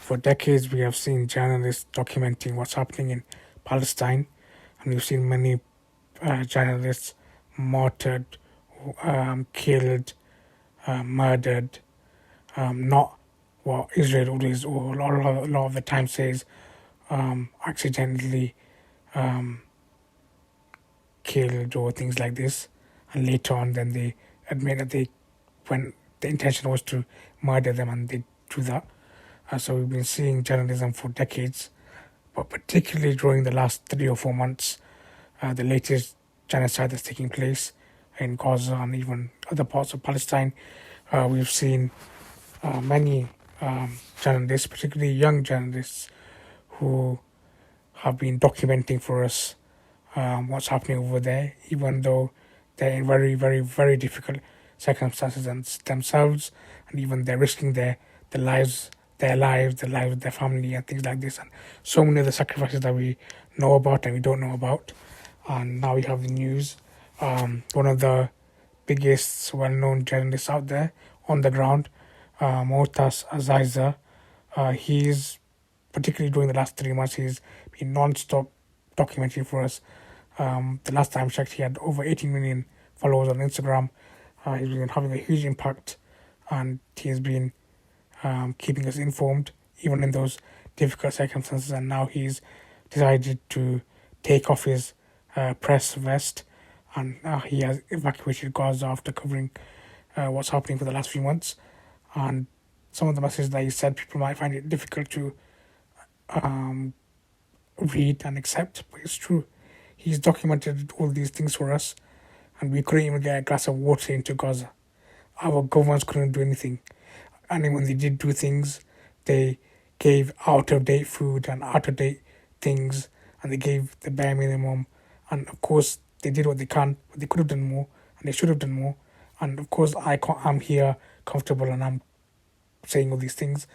For decades, we have seen journalists documenting what's happening in Palestine, and we've seen many journalists martyred, killed, murdered. Not what Israel always or a lot of the time says, accidentally killed or things like this, and later on, then they admit that they when the intention was to murder them and they do that. So we've been seeing journalism for decades, but particularly during the last 3 or 4 months, the latest genocide that's taking place in Gaza and even other parts of Palestine, we've seen many journalists, particularly young journalists, who have been documenting for us what's happening over there, even though they're in very, very, very difficult circumstances themselves, and even they're risking their lives, the lives of their family, and things like this, and so many of the sacrifices that we know about and we don't know about. And now we have the news. One of the biggest, well-known journalists out there on the ground, Motaz Azaiza, he's particularly during the last 3 months, he's been non-stop documenting for us. The last time I checked, he had over 18 million followers on Instagram. He's been having a huge impact, and he's been keeping us informed even in those difficult circumstances. And now he's decided to take off his press vest, and he has evacuated Gaza after covering what's happening for the last few months. And some of the messages that he said, people might find it difficult to read and accept, but it's true. He's documented all these things for us, and we couldn't even get a glass of water into Gaza. Our governments couldn't do anything. And when they did do things, they gave out-of-date food and out-of-date things, and they gave the bare minimum. And of course, they did what they can, but they could have done more, and they should have done more. And of course, I'm here comfortable, and I'm saying all these things.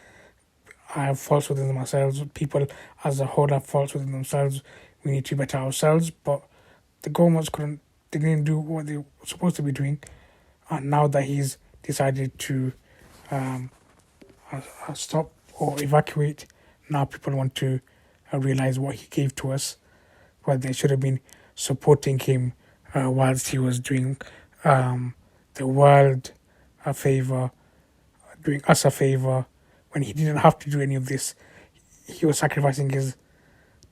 I have faults within themselves. People as a whole have faults within themselves. We need to better ourselves, but the governments they didn't do what they were supposed to be doing. And now that he's decided to stop or evacuate, now people want to realize what he gave to us. Well, they should have been supporting him whilst he was doing the world a favor, doing us a favor, when he didn't have to do any of this. He was sacrificing his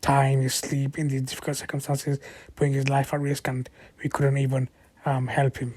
time, his sleep in these difficult circumstances, putting his life at risk, and we couldn't even help him.